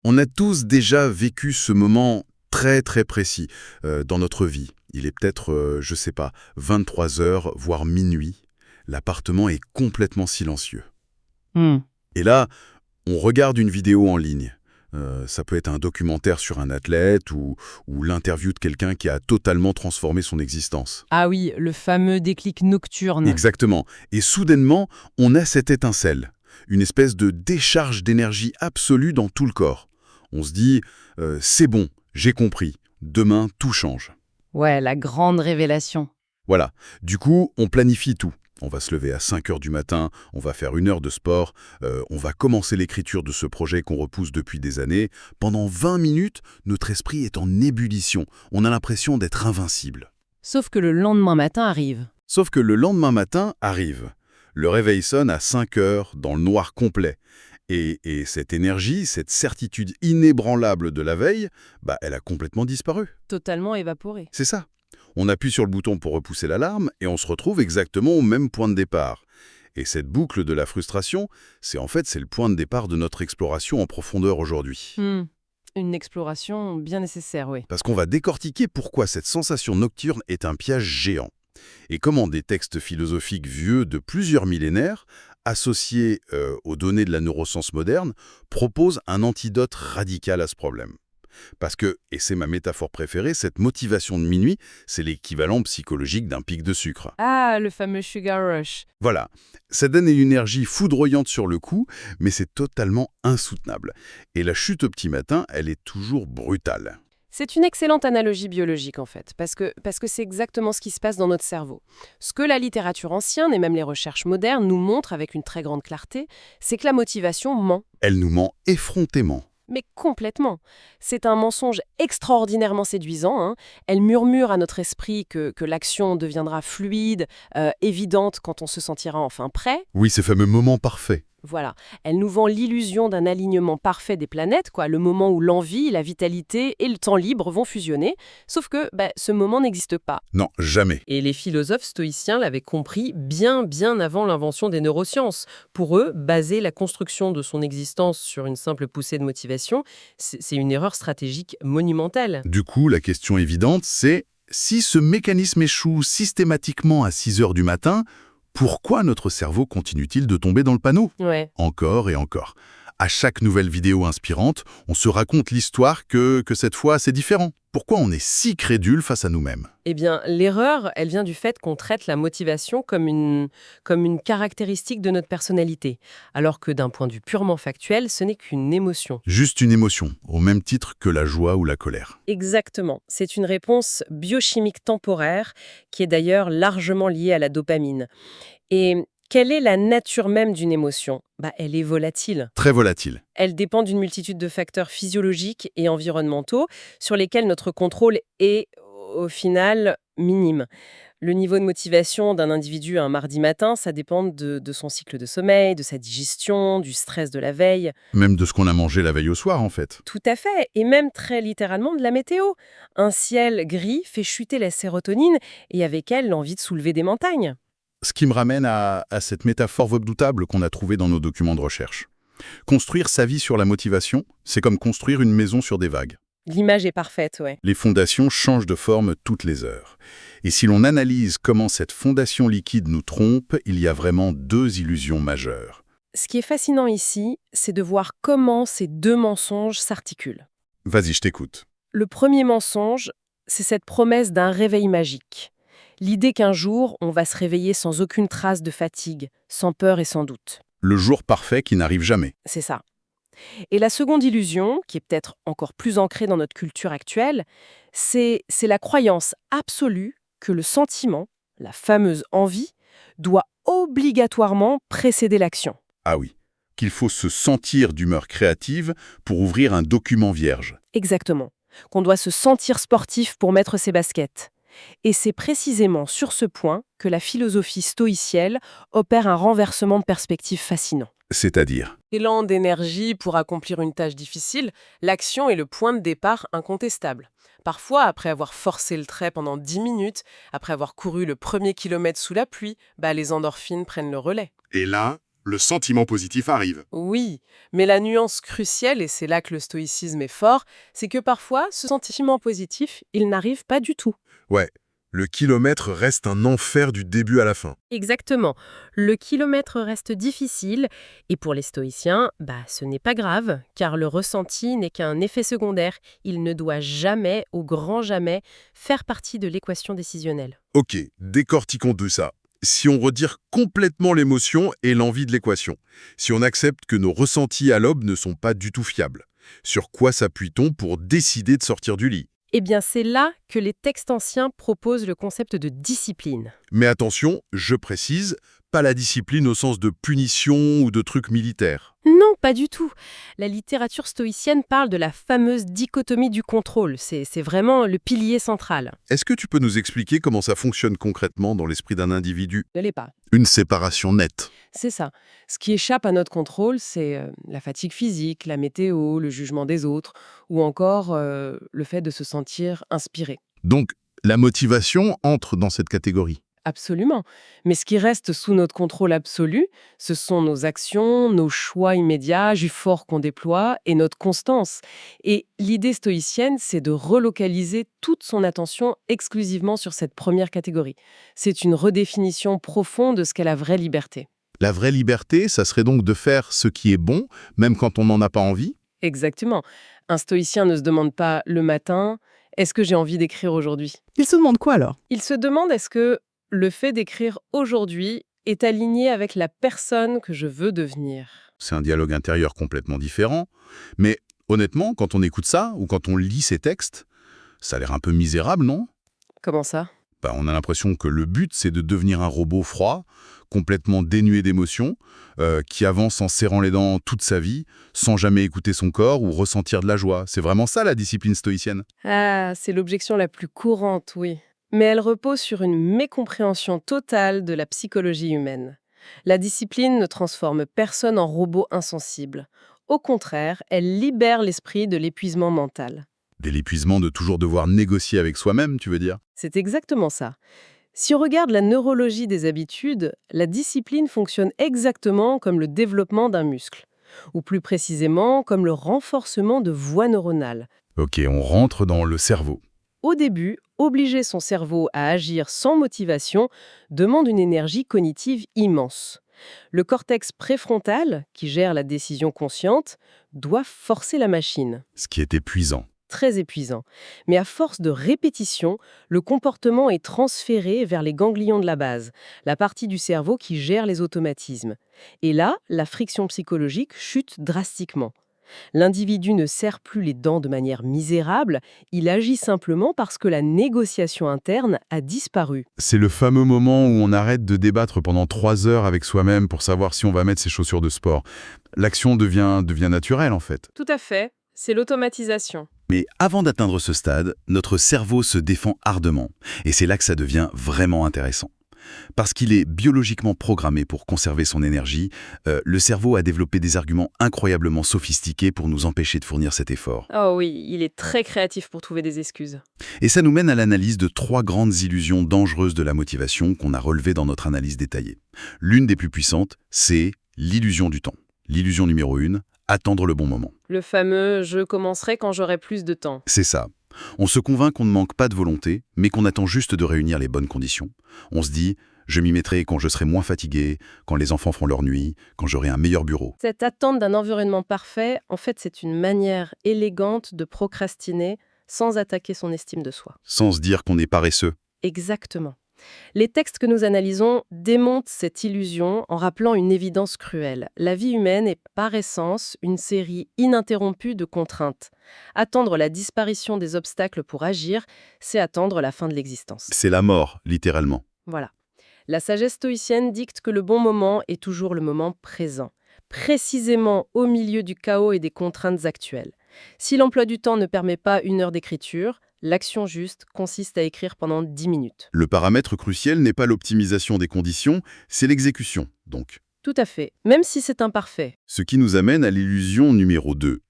On a tous déjà vécu ce moment très très précis dans notre vie. Il est peut-être, je sais pas, 23 heures, voire minuit. L'appartement est complètement silencieux. Hmm. Et là, on regarde une vidéo en ligne. Ça peut être un documentaire sur un athlète ou l'interview de quelqu'un qui a totalement transformé son existence. Ah oui, le fameux déclic nocturne. Exactement. Et soudainement, on a cette étincelle, une espèce de décharge d'énergie absolue dans tout le corps. On se dit, c'est bon, j'ai compris, demain tout change. Ouais, la grande révélation. Voilà. Du coup, on planifie tout. On va se lever à 5 heures du matin, on va faire 1 heure de sport, on va commencer l'écriture de ce projet qu'on repousse depuis des années. Pendant 20 minutes, notre esprit est en ébullition. On a l'impression d'être invincible. Sauf que le lendemain matin arrive. Sauf que le lendemain matin arrive. Le réveil sonne à 5 heures, dans le noir complet. Et cette énergie, cette certitude inébranlable de la veille, elle a complètement disparu. Totalement évaporé. C'est ça. On appuie sur le bouton pour repousser l'alarme et on se retrouve exactement au même point de départ. Et cette boucle de la frustration, c'est le point de départ de notre exploration en profondeur aujourd'hui. Une exploration bien nécessaire, oui. Parce qu'on va décortiquer pourquoi cette sensation nocturne est un piège géant. Et comment des textes philosophiques vieux de plusieurs millénaires, associés aux données de la neuroscience moderne, proposent un antidote radical à ce problème. Parce que, et c'est ma métaphore préférée, cette motivation de minuit, c'est l'équivalent psychologique d'un pic de sucre. Ah, le fameux sugar rush. Voilà, ça donne une énergie foudroyante sur le coup, mais c'est totalement insoutenable. Et la chute au petit matin, elle est toujours brutale. C'est une excellente analogie biologique en fait, parce que c'est exactement ce qui se passe dans notre cerveau. Ce que la littérature ancienne et même les recherches modernes nous montrent avec une très grande clarté, c'est que la motivation ment. Elle nous ment effrontément. Mais complètement. C'est un mensonge extraordinairement séduisant, hein. Elle murmure à notre esprit que l'action deviendra fluide, évidente quand on se sentira enfin prêt. Oui, ce fameux moment parfait. Voilà. Elle nous vend l'illusion d'un alignement parfait des planètes, quoi, le moment où l'envie, la vitalité et le temps libre vont fusionner. Sauf que ce moment n'existe pas. Non, jamais. Et les philosophes stoïciens l'avaient compris bien avant l'invention des neurosciences. Pour eux, baser la construction de son existence sur une simple poussée de motivation, c'est une erreur stratégique monumentale. Du coup, la question évidente, c'est si ce mécanisme échoue systématiquement à 6 heures du matin, pourquoi notre cerveau continue-t-il de tomber dans le panneau? Ouais. Encore et encore. À chaque nouvelle vidéo inspirante, on se raconte l'histoire que cette fois, c'est différent. Pourquoi on est si crédule face à nous-mêmes? Eh bien, l'erreur, elle vient du fait qu'on traite la motivation comme une caractéristique de notre personnalité, alors que d'un point de vue purement factuel, ce n'est qu'une émotion. Juste une émotion, au même titre que la joie ou la colère. Exactement. C'est une réponse biochimique temporaire qui est d'ailleurs largement liée à la dopamine. Et quelle est la nature même d'une émotion? Elle est volatile. Très volatile. Elle dépend d'une multitude de facteurs physiologiques et environnementaux sur lesquels notre contrôle est, au final, minime. Le niveau de motivation d'un individu un mardi matin, ça dépend de son cycle de sommeil, de sa digestion, du stress de la veille. Même de ce qu'on a mangé la veille au soir, en fait. Tout à fait, et même très littéralement de la météo. Un ciel gris fait chuter la sérotonine et avec elle l'envie de soulever des montagnes. Ce qui me ramène à cette métaphore redoutable qu'on a trouvée dans nos documents de recherche. Construire sa vie sur la motivation, c'est comme construire une maison sur des vagues. L'image est parfaite, ouais. Les fondations changent de forme toutes les heures. Et si l'on analyse comment cette fondation liquide nous trompe, il y a vraiment 2 illusions majeures. Ce qui est fascinant ici, c'est de voir comment ces 2 mensonges s'articulent. Vas-y, je t'écoute. Le premier mensonge, c'est cette promesse d'un réveil magique. L'idée qu'un jour, on va se réveiller sans aucune trace de fatigue, sans peur et sans doute. Le jour parfait qui n'arrive jamais. C'est ça. Et la seconde illusion, qui est peut-être encore plus ancrée dans notre culture actuelle, c'est la croyance absolue que le sentiment, la fameuse envie, doit obligatoirement précéder l'action. Ah oui, qu'il faut se sentir d'humeur créative pour ouvrir un document vierge. Exactement. Qu'on doit se sentir sportif pour mettre ses baskets. Et c'est précisément sur ce point que la philosophie stoïcienne opère un renversement de perspective fascinant. C'est-à-dire? Élan d'énergie pour accomplir une tâche difficile, l'action est le point de départ incontestable. Parfois, après avoir forcé le trait pendant 10 minutes, après avoir couru le premier kilomètre sous la pluie, les endorphines prennent le relais. Et là, le sentiment positif arrive. Oui, mais la nuance cruciale, et c'est là que le stoïcisme est fort, c'est que parfois, ce sentiment positif, il n'arrive pas du tout. Ouais, le kilomètre reste un enfer du début à la fin. Exactement. Le kilomètre reste difficile, et pour les stoïciens, ce n'est pas grave, car le ressenti n'est qu'un effet secondaire. Il ne doit jamais, au grand jamais, faire partie de l'équation décisionnelle. Ok, décortiquons tout ça. Si on retire complètement l'émotion et l'envie de l'équation, si on accepte que nos ressentis à l'aube ne sont pas du tout fiables, sur quoi s'appuie-t-on pour décider de sortir du lit? Eh bien, c'est là que les textes anciens proposent le concept de discipline. Mais attention, je précise, pas la discipline au sens de punition ou de truc militaire. Non, pas du tout. La littérature stoïcienne parle de la fameuse dichotomie du contrôle. C'est vraiment le pilier central. Est-ce que tu peux nous expliquer comment ça fonctionne concrètement dans l'esprit d'un individu? Ne l'est pas. Une séparation nette. C'est ça. Ce qui échappe à notre contrôle, c'est la fatigue physique, la météo, le jugement des autres, ou encore le fait de se sentir inspiré. Donc, la motivation entre dans cette catégorie. Absolument. Mais ce qui reste sous notre contrôle absolu, ce sont nos actions, nos choix immédiats, fort qu'on déploie, et notre constance. Et l'idée stoïcienne, c'est de relocaliser toute son attention exclusivement sur cette première catégorie. C'est une redéfinition profonde de ce qu'est la vraie liberté. La vraie liberté, ça serait donc de faire ce qui est bon, même quand on n'en a pas envie? Exactement. Un stoïcien ne se demande pas le matin « Est-ce que j'ai envie d'écrire aujourd'hui ?» Il se demande quoi alors? Il se demande est-ce que le fait d'écrire aujourd'hui est aligné avec la personne que je veux devenir. C'est un dialogue intérieur complètement différent. Mais honnêtement, quand on écoute ça, ou quand on lit ces textes, ça a l'air un peu misérable, non? Comment ça? On a l'impression que le but, c'est de devenir un robot froid, complètement dénué d'émotions, qui avance en serrant les dents toute sa vie, sans jamais écouter son corps ou ressentir de la joie. C'est vraiment ça, la discipline stoïcienne. Ah, c'est l'objection la plus courante, oui. Mais elle repose sur une mécompréhension totale de la psychologie humaine. La discipline ne transforme personne en robot insensible. Au contraire, elle libère l'esprit de l'épuisement mental. De l'épuisement de toujours devoir négocier avec soi-même, tu veux dire? C'est exactement ça. Si on regarde la neurologie des habitudes, la discipline fonctionne exactement comme le développement d'un muscle, ou plus précisément comme le renforcement de voies neuronales. Ok, on rentre dans le cerveau. Au début, obliger son cerveau à agir sans motivation demande une énergie cognitive immense. Le cortex préfrontal, qui gère la décision consciente, doit forcer la machine. Ce qui est épuisant. Très épuisant. Mais à force de répétition, le comportement est transféré vers les ganglions de la base, la partie du cerveau qui gère les automatismes. Et là, la friction psychologique chute drastiquement. L'individu ne serre plus les dents de manière misérable, il agit simplement parce que la négociation interne a disparu. C'est le fameux moment où on arrête de débattre pendant 3 heures avec soi-même pour savoir si on va mettre ses chaussures de sport. L'action devient naturelle, en fait. Tout à fait, c'est l'automatisation. Mais avant d'atteindre ce stade, notre cerveau se défend ardemment. Et c'est là que ça devient vraiment intéressant. Parce qu'il est biologiquement programmé pour conserver son énergie, le cerveau a développé des arguments incroyablement sophistiqués pour nous empêcher de fournir cet effort. Oh oui, il est très créatif pour trouver des excuses. Et ça nous mène à l'analyse de 3 grandes illusions dangereuses de la motivation qu'on a relevées dans notre analyse détaillée. L'une des plus puissantes, c'est l'illusion du temps. L'illusion numéro 1, attendre le bon moment. Le fameux « je commencerai quand j'aurai plus de temps ». C'est ça. On se convainc qu'on ne manque pas de volonté, mais qu'on attend juste de réunir les bonnes conditions. On se dit « je m'y mettrai quand je serai moins fatigué, quand les enfants feront leur nuit, quand j'aurai un meilleur bureau ». Cette attente d'un environnement parfait, en fait, c'est une manière élégante de procrastiner sans attaquer son estime de soi. Sans se dire qu'on est paresseux. Exactement. Les textes que nous analysons démontent cette illusion en rappelant une évidence cruelle. La vie humaine est par essence une série ininterrompue de contraintes. Attendre la disparition des obstacles pour agir, c'est attendre la fin de l'existence. C'est la mort, littéralement. Voilà. La sagesse stoïcienne dicte que le bon moment est toujours le moment présent, précisément au milieu du chaos et des contraintes actuelles. Si l'emploi du temps ne permet pas 1 heure d'écriture, l'action juste consiste à écrire pendant 10 minutes. Le paramètre crucial n'est pas l'optimisation des conditions, c'est l'exécution, donc. Tout à fait, même si c'est imparfait. Ce qui nous amène à l'illusion numéro 2,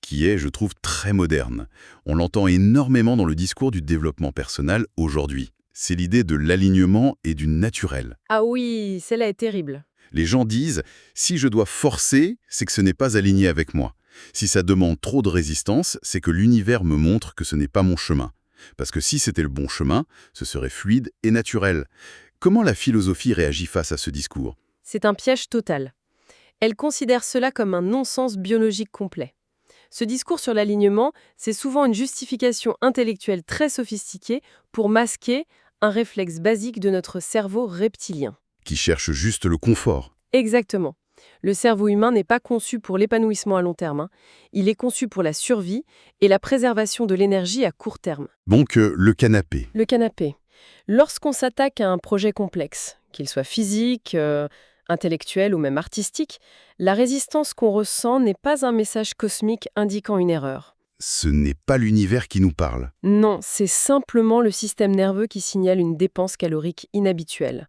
qui est, je trouve, très moderne. On l'entend énormément dans le discours du développement personnel aujourd'hui. C'est l'idée de l'alignement et du naturel. Ah oui, celle-là est terrible. Les gens disent « si je dois forcer, c'est que ce n'est pas aligné avec moi. Si ça demande trop de résistance, c'est que l'univers me montre que ce n'est pas mon chemin. Parce que si c'était le bon chemin, ce serait fluide et naturel. » Comment la philosophie réagit face à ce discours? C'est un piège total. Elle considère cela comme un non-sens biologique complet. Ce discours sur l'alignement, c'est souvent une justification intellectuelle très sophistiquée pour masquer un réflexe basique de notre cerveau reptilien. Qui cherche juste le confort. Exactement. Le cerveau humain n'est pas conçu pour l'épanouissement à long terme. Il est conçu pour la survie et la préservation de l'énergie à court terme. Donc, le canapé. Le canapé. Lorsqu'on s'attaque à un projet complexe, qu'il soit physique, intellectuel ou même artistique, la résistance qu'on ressent n'est pas un message cosmique indiquant une erreur. Ce n'est pas l'univers qui nous parle. Non, c'est simplement le système nerveux qui signale une dépense calorique inhabituelle.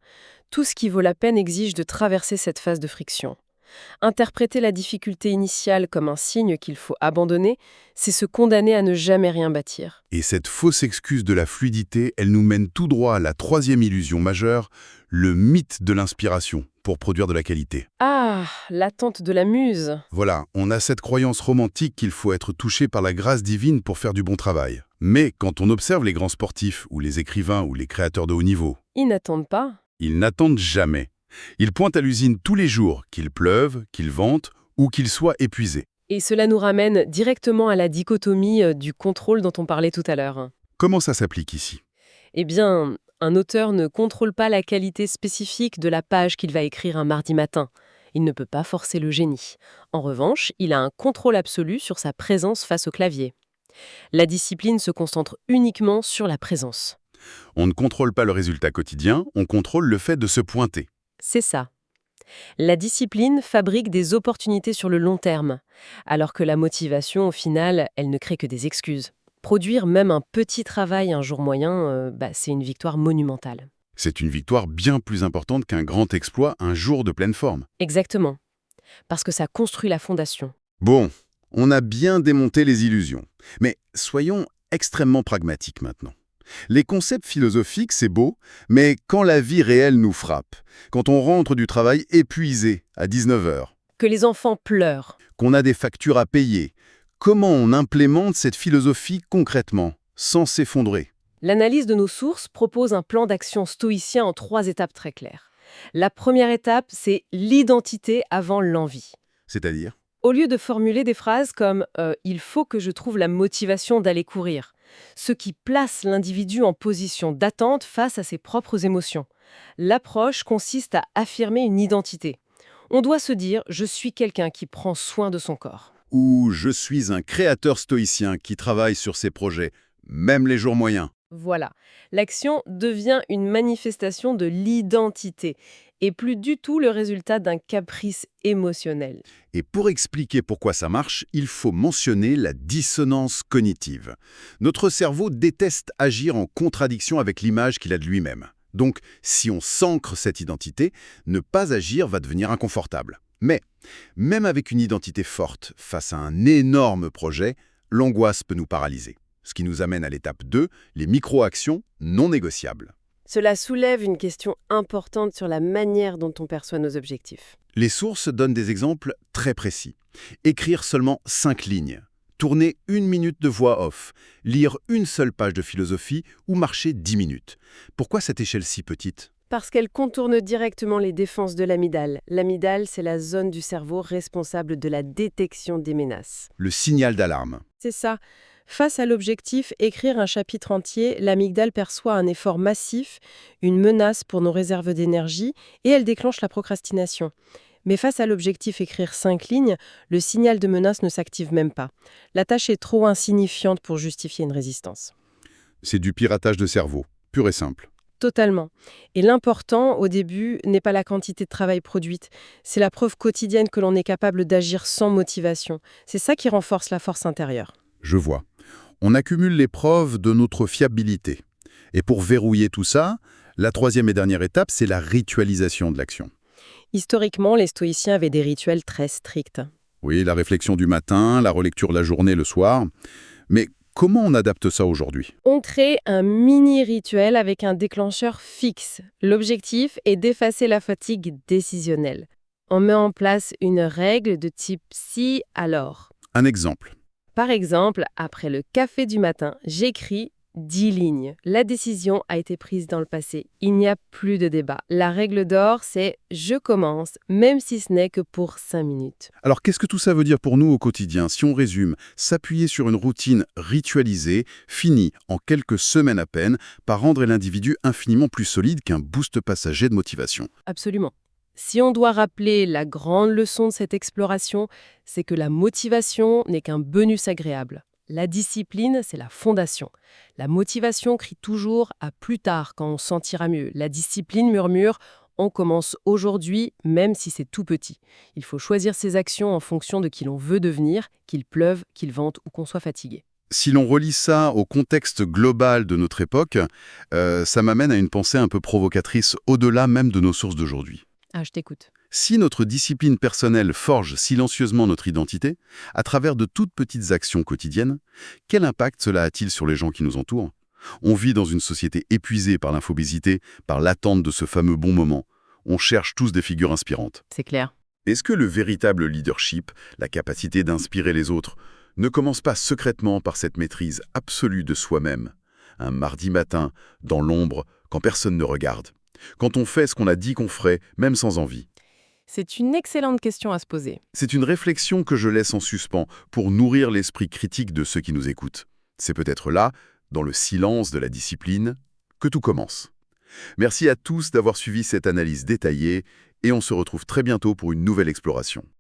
Tout ce qui vaut la peine exige de traverser cette phase de friction. Interpréter la difficulté initiale comme un signe qu'il faut abandonner, c'est se condamner à ne jamais rien bâtir. Et cette fausse excuse de la fluidité, elle nous mène tout droit à la troisième illusion majeure, le mythe de l'inspiration pour produire de la qualité. Ah, l'attente de la muse. Voilà, on a cette croyance romantique qu'il faut être touché par la grâce divine pour faire du bon travail. Mais quand on observe les grands sportifs, ou les écrivains, ou les créateurs de haut niveau, Ils n'attendent pas. ils n'attendent jamais. Ils pointent à l'usine tous les jours, qu'il pleuve, qu'il vente ou qu'ils soient épuisés. Et cela nous ramène directement à la dichotomie du contrôle dont on parlait tout à l'heure. Comment ça s'applique ici? Eh bien, un auteur ne contrôle pas la qualité spécifique de la page qu'il va écrire un mardi matin. Il ne peut pas forcer le génie. En revanche, il a un contrôle absolu sur sa présence face au clavier. La discipline se concentre uniquement sur la présence. On ne contrôle pas le résultat quotidien, on contrôle le fait de se pointer. C'est ça. La discipline fabrique des opportunités sur le long terme, alors que la motivation, au final, elle ne crée que des excuses. Produire même un petit travail un jour moyen, c'est une victoire monumentale. C'est une victoire bien plus importante qu'un grand exploit un jour de pleine forme. Exactement. Parce que ça construit la fondation. Bon, on a bien démonté les illusions. Mais soyons extrêmement pragmatiques maintenant. Les concepts philosophiques, c'est beau, mais quand la vie réelle nous frappe, quand on rentre du travail épuisé à 19h, Que les enfants pleurent. qu'on a des factures à payer, comment on implémente cette philosophie concrètement, sans s'effondrer? L'analyse de nos sources propose un plan d'action stoïcien en 3 étapes très claires. La première étape, c'est l'identité avant l'envie. C'est-à-dire? Au lieu de formuler des phrases comme « il faut que je trouve la motivation d'aller courir », ce qui place l'individu en position d'attente face à ses propres émotions. L'approche consiste à affirmer une identité. On doit se dire « je suis quelqu'un qui prend soin de son corps ». Ou je suis un créateur stoïcien qui travaille sur ses projets, même les jours moyens. Voilà, l'action devient une manifestation de l'identité et plus du tout le résultat d'un caprice émotionnel. Et pour expliquer pourquoi ça marche, il faut mentionner la dissonance cognitive. Notre cerveau déteste agir en contradiction avec l'image qu'il a de lui-même. Donc, si on s'ancre cette identité, ne pas agir va devenir inconfortable. Mais, même avec une identité forte face à un énorme projet, l'angoisse peut nous paralyser. Ce qui nous amène à l'étape 2, les micro-actions non négociables. Cela soulève une question importante sur la manière dont on perçoit nos objectifs. Les sources donnent des exemples très précis. Écrire seulement 5 lignes, tourner 1 minute de voix off, lire une seule page de philosophie ou marcher 10 minutes. Pourquoi cette échelle si petite? Parce qu'elle contourne directement les défenses de l'amygdale. L'amygdale, c'est la zone du cerveau responsable de la détection des menaces. Le signal d'alarme. C'est ça. Face à l'objectif, écrire un chapitre entier, l'amygdale perçoit un effort massif, une menace pour nos réserves d'énergie, et elle déclenche la procrastination. Mais face à l'objectif écrire 5 lignes, le signal de menace ne s'active même pas. La tâche est trop insignifiante pour justifier une résistance. C'est du piratage de cerveau, pur et simple. Totalement. Et l'important, au début, n'est pas la quantité de travail produite. C'est la preuve quotidienne que l'on est capable d'agir sans motivation. C'est ça qui renforce la force intérieure. Je vois. On accumule les preuves de notre fiabilité. Et pour verrouiller tout ça, la troisième et dernière étape, c'est la ritualisation de l'action. Historiquement, les stoïciens avaient des rituels très stricts. Oui, la réflexion du matin, la relecture de la journée le soir. Mais Comment on adapte ça aujourd'hui? On crée un mini rituel avec un déclencheur fixe. L'objectif est d'effacer la fatigue décisionnelle. On met en place une règle de type si, alors. Un exemple. Par exemple, après le café du matin, j'écris 10 lignes. La décision a été prise dans le passé. Il n'y a plus de débat. La règle d'or, c'est je commence, même si ce n'est que pour 5 minutes. Alors qu'est-ce que tout ça veut dire pour nous au quotidien? Si on résume, s'appuyer sur une routine ritualisée, finie en quelques semaines à peine, par rendre l'individu infiniment plus solide qu'un boost passager de motivation. Absolument. Si on doit rappeler la grande leçon de cette exploration, c'est que la motivation n'est qu'un bonus agréable. La discipline, c'est la fondation. La motivation crie toujours à plus tard quand on se sentira mieux. La discipline murmure on commence aujourd'hui, même si c'est tout petit. Il faut choisir ses actions en fonction de qui l'on veut devenir, qu'il pleuve, qu'il vente ou qu'on soit fatigué. Si l'on relie ça au contexte global de notre époque, ça m'amène à une pensée un peu provocatrice au-delà même de nos sources d'aujourd'hui. Ah, je t'écoute. Si notre discipline personnelle forge silencieusement notre identité, à travers de toutes petites actions quotidiennes, quel impact cela a-t-il sur les gens qui nous entourent? On vit dans une société épuisée par l'infobésité, par l'attente de ce fameux bon moment. On cherche tous des figures inspirantes. C'est clair. Est-ce que le véritable leadership, la capacité d'inspirer les autres, ne commence pas secrètement par cette maîtrise absolue de soi-même? Un mardi matin, dans l'ombre, quand personne ne regarde. Quand on fait ce qu'on a dit qu'on ferait, même sans envie. C'est une excellente question à se poser. C'est une réflexion que je laisse en suspens pour nourrir l'esprit critique de ceux qui nous écoutent. C'est peut-être là, dans le silence de la discipline, que tout commence. Merci à tous d'avoir suivi cette analyse détaillée et on se retrouve très bientôt pour une nouvelle exploration.